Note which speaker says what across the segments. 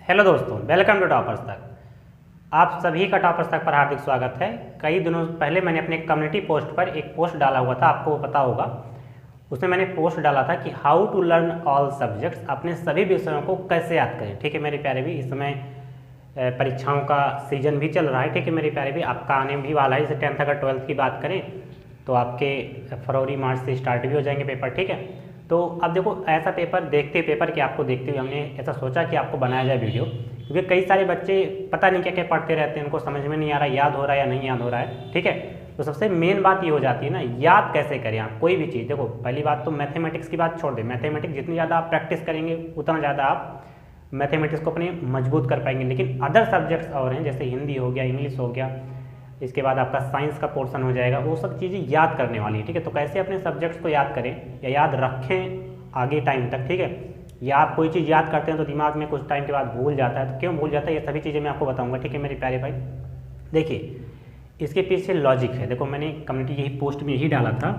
Speaker 1: Hello दोस्तों, welcome to toppers तक। आप सभी का टॉपर्स तक पर हार्दिक स्वागत है। कई दिनों पहले मैंने अपने कम्युनिटी पोस्ट पर एक पोस्ट डाला हुआ था, आपको पता होगा। उसमें मैंने पोस्ट डाला था कि how to learn all subjects, अपने सभी विषयों को कैसे याद करें। ठीक है मेरे प्यारे भी, इस समय परीक्षाओं का सीजन भी चल रहा है। ठीक है मेरे प्यारे भी, आपका आने भी वाला है। जैसे 10th अगर 12th की बात करें तो आपके फरवरी मार्च से स्टार्ट भी हो जाएंगे पेपर। ठीक है, तो अब देखो ऐसा पेपर के आपको देखते हुए हमने ऐसा सोचा कि आपको बनाया जाए वीडियो, क्योंकि कई सारे बच्चे पता नहीं क्या क्या पढ़ते रहते हैं, उनको समझ में नहीं आ रहा याद हो रहा है या नहीं याद हो रहा है। ठीक है, तो सबसे मेन बात ये हो जाती है ना, याद कैसे करें आप कोई भी चीज़। देखो पहली बात तो मैथमेटिक्स की बात छोड़ दें, मैथमेटिक्स जितनी ज़्यादा आप प्रैक्टिस करेंगे उतना ज़्यादा आप मैथमेटिक्स को अपने मजबूत कर पाएंगे। लेकिन अदर सब्जेक्ट्स और हैं, जैसे हिंदी हो गया, इंग्लिश हो गया, इसके बाद आपका साइंस का पोर्शन हो जाएगा, वो सब चीज़ें याद करने वाली है। ठीक है, तो कैसे अपने सब्जेक्ट्स को याद करें या याद रखें आगे टाइम तक। ठीक है, या आप कोई चीज़ याद करते हैं तो दिमाग में कुछ टाइम के बाद भूल जाता है, तो क्यों भूल जाता है ये सभी चीज़ें मैं आपको बताऊंगा। ठीक है मेरे प्यारे भाई, देखिए इसके पीछे लॉजिक है। देखो मैंने कम्युनिटी यही पोस्ट में यही डाला था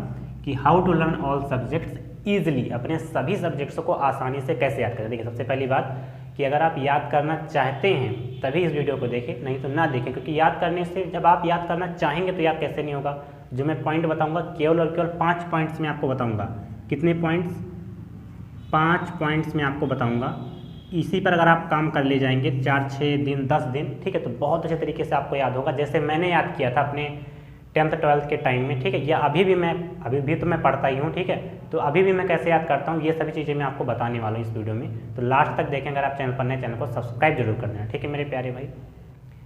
Speaker 1: कि how to learn all subjects easily, अपने सभी सब्जेक्ट्स को आसानी से कैसे याद करें। देखिए सबसे पहली बात कि अगर आप याद करना चाहते हैं तभी इस वीडियो को देखें, नहीं तो ना देखें, क्योंकि याद करने से जब आप याद करना चाहेंगे तो याद कैसे नहीं होगा। जो मैं पॉइंट बताऊंगा केवल और केवल 5 पॉइंट्स में आपको बताऊंगा। कितने पॉइंट्स? 5 पॉइंट्स में आपको बताऊंगा। इसी पर अगर आप काम कर ले जाएंगे 4, 6 दिन, 10 दिन, ठीक है, तो बहुत अच्छे तरीके से आपको याद होगा, जैसे मैंने याद किया था अपने 10th 12th के टाइम में। ठीक है, या अभी भी तो मैं पढ़ता ही हूँ। ठीक है, तो अभी भी मैं कैसे याद करता हूँ ये सभी चीज़ें मैं आपको बताने वाला हूँ इस वीडियो में। तो लास्ट तक देखें, अगर आप चैनल पर नए, चैनल को सब्सक्राइब जरूर कर देना। ठीक है मेरे प्यारे भाई,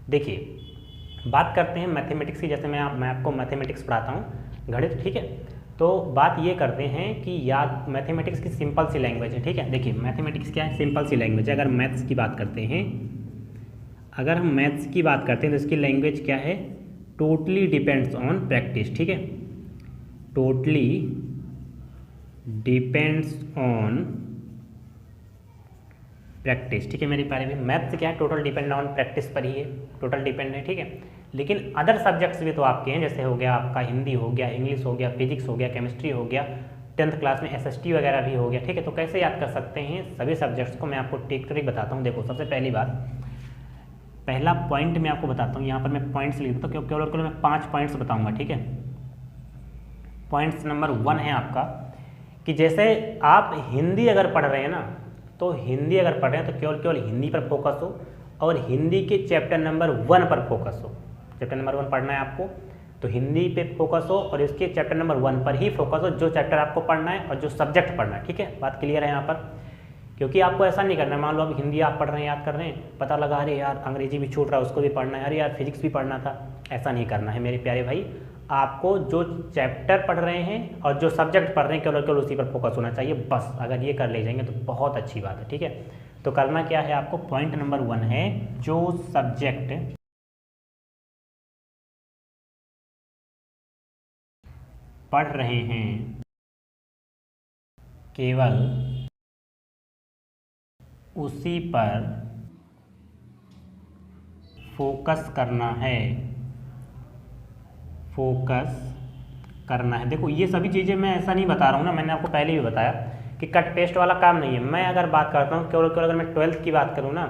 Speaker 1: देखिए बात करते हैं मैथमेटिक्स की। जैसे मैं आपको मैथमेटिक्स पढ़ाता हूँ, गणित। ठीक है, तो बात ये करते हैं कि याद मैथमेटिक्स की सिंपल सी लैंग्वेज है। ठीक है, देखिए मैथमेटिक्स क्या है, सिंपल सी लैंग्वेज है। अगर मैथ्स की बात करते हैं, अगर हम मैथ्स की बात करते हैं तो इसकी लैंग्वेज क्या है, टोटली डिपेंड्स ऑन प्रैक्टिस। ठीक है, टोटली डिपेंड्स ऑन प्रैक्टिस। ठीक है मेरे प्यारे में, मैथ्स क्या है, टोटल डिपेंड ऑन प्रैक्टिस पर ही है, टोटल डिपेंड है। ठीक है, लेकिन अदर सब्जेक्ट्स भी तो आपके हैं, जैसे हो गया आपका हिंदी हो गया, इंग्लिश हो गया, फिजिक्स हो गया, केमिस्ट्री हो गया, 10th क्लास में SST वगैरह भी हो गया। ठीक है, तो कैसे याद कर सकते हैं सभी सब्जेक्ट्स को, मैं आपको ट्रिक बताता हूँ। देखो सबसे पहली बात, पहला पॉइंट मैं आपको बताता हूँ। यहाँ पर मैं पॉइंट्स लिख देता हूँ, केवल मैं 5 पॉइंट्स बताऊँगा। ठीक है, पॉइंट्स नंबर 1 है आपका कि जैसे आप हिंदी अगर पढ़ रहे हैं ना, तो हिंदी अगर पढ़ रहे हैं तो केवल हिंदी पर फोकस हो, और हिंदी के चैप्टर नंबर 1 पर फोकस हो। चैप्टर नंबर 1 पढ़ना है आपको, तो हिंदी पे फोकस हो और इसके चैप्टर नंबर 1 पर ही फोकस हो, जो चैप्टर आपको पढ़ना है और जो सब्जेक्ट पढ़ना है। ठीक है, बात क्लियर है यहाँ पर, क्योंकि आपको ऐसा नहीं करना है। मान लो अब हिंदी आप पढ़ रहे हैं, याद कर रहे हैं, पता लगा अरे यार अंग्रेजी भी छूट रहा है, उसको भी पढ़ना है, अरे यार फिजिक्स भी पढ़ना था, ऐसा नहीं करना है मेरे प्यारे भाई। आपको जो चैप्टर पढ़ रहे हैं और जो सब्जेक्ट पढ़ रहे हैं केवल उसी पर फोकस होना चाहिए, बस। अगर ये कर ले जाएंगे तो बहुत अच्छी बात है। ठीक है, तो करना क्या है आपको, पॉइंट नंबर 1 है, जो सब्जेक्ट पढ़ रहे हैं केवल उसी पर फोकस करना है, फोकस करना है। देखो ये सभी चीज़ें मैं ऐसा नहीं बता रहा हूँ ना, मैंने आपको पहले भी बताया कि कट पेस्ट वाला काम नहीं है। मैं अगर बात करता हूँ केवल अगर मैं 12th की बात करूँ ना,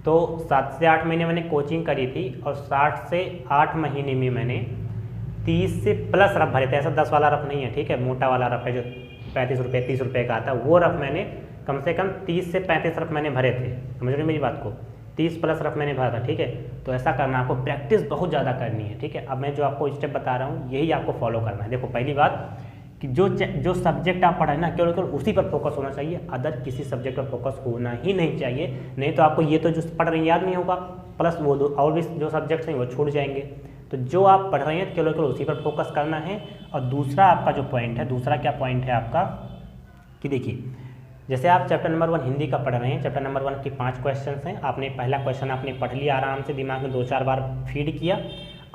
Speaker 1: तो 7 से 8 महीने मैंने कोचिंग करी थी, और 60 से 8 महीने में मैंने 30 से प्लस रफ भरे थे। ऐसा 10 वाला रफ नहीं है। ठीक है, मोटा वाला रफ है जो 35 रुपये 30 रुपये का आता है, वो रफ मैंने कम से कम 30 से 35 रफ मैंने भरे थे। समझ रहे मेरी बात को, 30 प्लस रफ मैंने भरा था। ठीक है, तो ऐसा करना, आपको प्रैक्टिस बहुत ज़्यादा करनी है। ठीक है, अब मैं जो आपको स्टेप बता रहा हूँ यही आपको फॉलो करना है। देखो पहली बात कि जो सब्जेक्ट आप पढ़ाए ना केवल उसी पर फोकस होना चाहिए, अदर किसी सब्जेक्ट पर फोकस होना ही नहीं चाहिए। नहीं तो आपको ये तो जो पढ़ रहे हैं याद नहीं होगा, प्लस वो और भी जो सब्जेक्ट्स हैं वो छूट जाएंगे। तो जो आप पढ़ रहे हैं केवल उसी पर फोकस करना है। और दूसरा आपका जो पॉइंट है, दूसरा क्या पॉइंट है आपका कि देखिए जैसे आप चैप्टर नंबर 1 हिंदी का पढ़ रहे हैं, चैप्टर नंबर 1 के 5 क्वेश्चंस हैं, आपने पहला क्वेश्चन आपने पढ़ लिया, आराम से दिमाग में 2-4 बार फीड किया।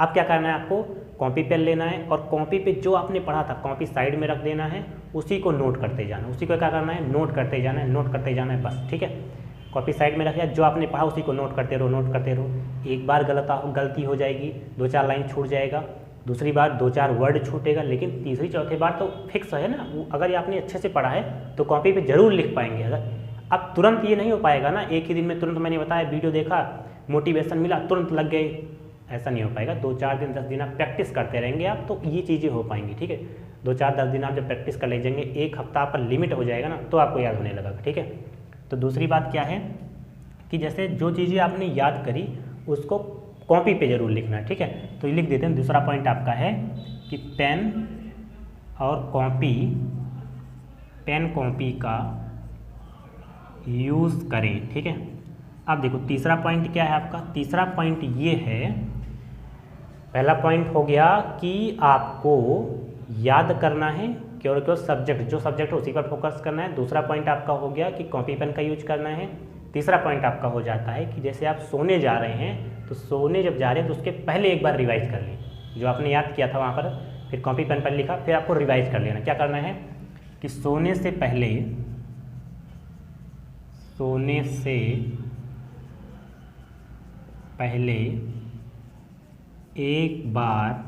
Speaker 1: अब क्या करना है, आपको कॉपी पेन लेना है और कॉपी पे जो आपने पढ़ा था कॉपी साइड में रख देना है, उसी को नोट करते जाना, उसी को क्या करना है, नोट करते जाना है, नोट करते जाना है, बस। ठीक है, कॉपी साइड में रख दिया, जो आपने पढ़ा उसी को नोट करते रहो, नोट करते रहो। एक बार गलती हो जाएगी, 2-4 लाइन छूट जाएगा, दूसरी बार 2-4 वर्ड छूटेगा, लेकिन तीसरी चौथी बार तो फिक्स है ना। अगर ये आपने अच्छे से पढ़ा है तो कॉपी पे जरूर लिख पाएंगे। अब तुरंत ये नहीं हो पाएगा ना, एक ही दिन में तुरंत मैंने बताया वीडियो देखा, मोटिवेशन मिला, तुरंत लग गए, ऐसा नहीं हो पाएगा। 2-4 दिन 10 दिन आप प्रैक्टिस करते रहेंगे आप, तो ये चीज़ें हो पाएंगी, ठीक है। 2-4-10 दिन आप जब प्रैक्टिस कर ले जाएंगे, एक हफ्ता आपका लिमिट हो जाएगा ना, तो आपको याद होने लगेगा, ठीक है। तो दूसरी बात क्या है कि जैसे जो चीज़ें आपने याद करी उसको कॉपी पे जरूर लिखना है, ठीक है। तो ये लिख देते हैं। दूसरा पॉइंट आपका है कि पेन कॉपी का यूज़ करें, ठीक है। अब देखो तीसरा पॉइंट क्या है आपका। तीसरा पॉइंट ये है, पहला पॉइंट हो गया कि आपको याद करना है केवल सब्जेक्ट, जो सब्जेक्ट है उसी पर फोकस करना है। दूसरा पॉइंट आपका हो गया कि कॉपी पेन का यूज करना है। तीसरा पॉइंट आपका हो जाता है कि जैसे आप सोने जा रहे हैं, तो सोने जब जा रहे हैं तो उसके पहले एक बार रिवाइज कर लें, जो आपने याद किया था वहाँ पर, फिर कॉपी पेन पर लिखा, फिर आपको रिवाइज कर लेना। क्या करना है कि सोने से पहले एक बार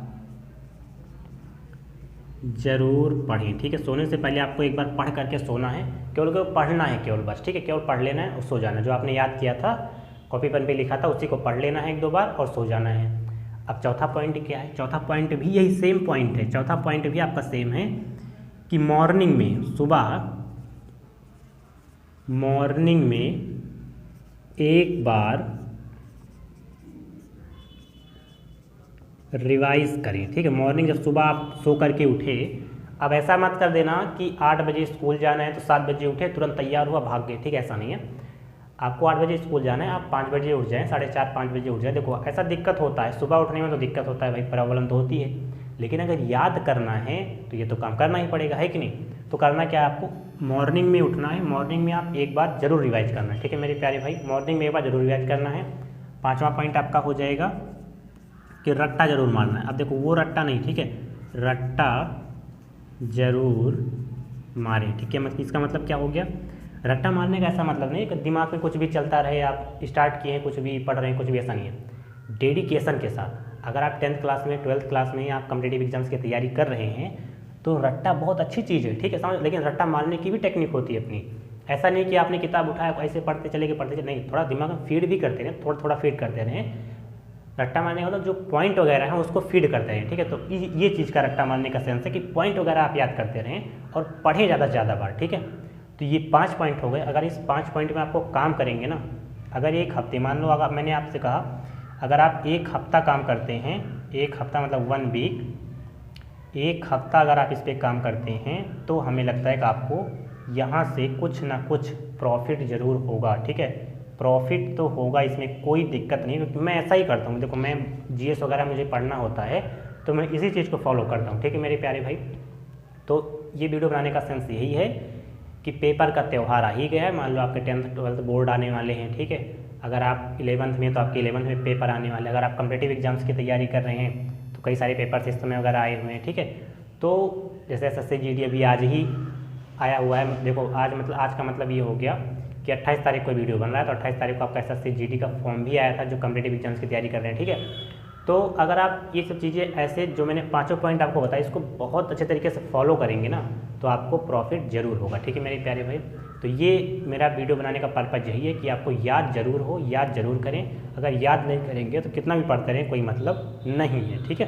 Speaker 1: जरूर पढ़ें, ठीक है। सोने से पहले आपको एक बार पढ़ करके सोना है, केवल पढ़ना है, केवल बस, ठीक है। केवल पढ़ लेना है और सो जाना है। जो आपने याद किया था, कॉपी पेन पे लिखा था, उसी को पढ़ लेना है 1-2 बार और सो जाना है। अब चौथा पॉइंट क्या है। चौथा पॉइंट भी यही सेम पॉइंट है। चौथा पॉइंट भी आपका सेम है कि मॉर्निंग में, सुबह मॉर्निंग में एक बार रिवाइज करें, ठीक है। मॉर्निंग जब सुबह आप सो करके उठे, अब ऐसा मत कर देना कि 8 बजे स्कूल जाना है तो 7 बजे उठे, तुरंत तैयार हुआ, भाग गए, ठीक है। ऐसा नहीं है। आपको 8 बजे स्कूल जाना है, आप 5 बजे उठ जाएँ, 4:30-5 बजे उठ जाए। देखो ऐसा दिक्कत होता है, सुबह उठने में तो दिक्कत होता है भाई, प्रॉब्लम तो होती है, लेकिन अगर याद करना है तो ये तो काम करना ही पड़ेगा, है कि नहीं। तो करना क्या है, आपको मॉर्निंग में उठना है। मॉर्निंग में आप एक बार जरूर रिवाइज करना है, ठीक है मेरे प्यारे भाई। मॉर्निंग में एक बार जरूर रिवाइज करना है। 5वां पॉइंट आपका हो जाएगा कि रट्टा जरूर मारना है। अब देखो वो रट्टा नहीं, ठीक है, रट्टा जरूर मारें, ठीक है। मतलब इसका मतलब क्या हो गया, रट्टा मारने का ऐसा मतलब नहीं कि दिमाग में कुछ भी चलता रहे, आप स्टार्ट किए हैं कुछ भी पढ़ रहे हैं, कुछ भी, ऐसा नहीं है। डेडिकेशन के साथ, अगर आप 10th क्लास में 12th क्लास में आप कॉम्पिटिटिव एग्जाम्स की तैयारी कर रहे हैं, तो रट्टा बहुत अच्छी चीज़ है, ठीक है, समझ। लेकिन रट्टा मारने की भी टेक्निक होती है अपनी। ऐसा नहीं कि आपने किताब उठाया ऐसे पढ़ते चले नहीं, थोड़ा दिमाग में फीड भी करते रहें, थोड़ा फीड करते रहें। रट्टा मारने का मतलब जो पॉइंट वगैरह हैं उसको फीड करते हैं, ठीक है। तो ये चीज़ का रट्टा मारने का सेंस है कि पॉइंट वगैरह आप याद करते रहें और पढ़ें ज़्यादा से ज़्यादा बार, ठीक है। तो ये 5 पॉइंट हो गए। अगर इस 5 पॉइंट में आपको काम करेंगे ना, अगर एक हफ्ते, मान लो अगर मैंने आपसे कहा अगर आप 1 हफ्ता काम करते हैं, 1 हफ्ता मतलब 1 वीक, 1 हफ्ता अगर आप इस पर काम करते हैं, तो हमें लगता है कि आपको यहाँ से कुछ ना कुछ प्रॉफिट ज़रूर होगा, ठीक है। प्रॉफिट तो होगा, इसमें कोई दिक्कत नहीं, क्योंकि मैं ऐसा ही करता हूँ। देखो मैं GS वगैरह मुझे पढ़ना होता है, तो मैं इसी चीज़ को फॉलो करता हूँ, ठीक है मेरे प्यारे भाई। तो ये वीडियो बनाने का सेंस यही है कि पेपर का त्यौहार आ ही गया है। मान लो आपके 10th 12th बोर्ड आने वाले हैं, ठीक है। अगर आप 11th में, तो आपके 11th में पेपर आने वाले। अगर आप कॉम्पिटिटिव एग्जाम्स की तैयारी कर रहे हैं, तो कई सारे पेपर इस समय वगैरह आए हुए हैं, ठीक है। तो जैसे SSC GD अभी आज ही आया हुआ है। देखो आज मतलब, आज का मतलब ये हो गया कि 28 तारीख को वीडियो बन रहा है, तो 28 तारीख को आपका SSC GD का फॉर्म भी आया था, जो कॉम्पिटिटिव एग्जाम्स की तैयारी कर रहे हैं, ठीक है। तो अगर आप ये सब चीज़ें ऐसे, जो मैंने 5 पॉइंट आपको बताया, इसको बहुत अच्छे तरीके से फॉलो करेंगे ना, तो आपको प्रॉफिट जरूर होगा, ठीक है मेरे प्यारे भाई। तो ये मेरा वीडियो बनाने का पर्पज़ यही है कि आपको याद जरूर हो, याद जरूर करें। अगर याद नहीं करेंगे तो कितना भी पढ़ते रहें, कोई मतलब नहीं है, ठीक है।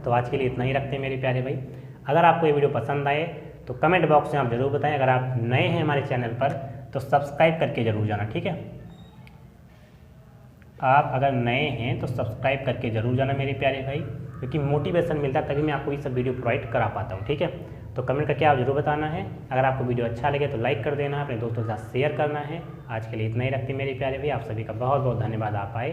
Speaker 1: तो आज के लिए इतना ही रखते हैं मेरे प्यारे भाई। अगर आपको ये वीडियो पसंद आए तो कमेंट बॉक्स में आप ज़रूर बताएं। अगर आप नए हैं हमारे चैनल पर तो सब्सक्राइब करके ज़रूर जाना, ठीक है। आप अगर नए हैं तो सब्सक्राइब करके ज़रूर जाना मेरे प्यारे भाई, क्योंकि मोटिवेशन मिलता है, तभी मैं आपको ये सब वीडियो प्रोवाइड करा पाता हूँ, ठीक है। तो कमेंट करके आप जरूर बताना है। अगर आपको वीडियो अच्छा लगे तो लाइक कर देना, अपने दोस्तों के साथ शेयर करना है। आज के लिए इतना ही रखते हैं मेरे प्यारे भाई। आप सभी का बहुत बहुत धन्यवाद, आप आए।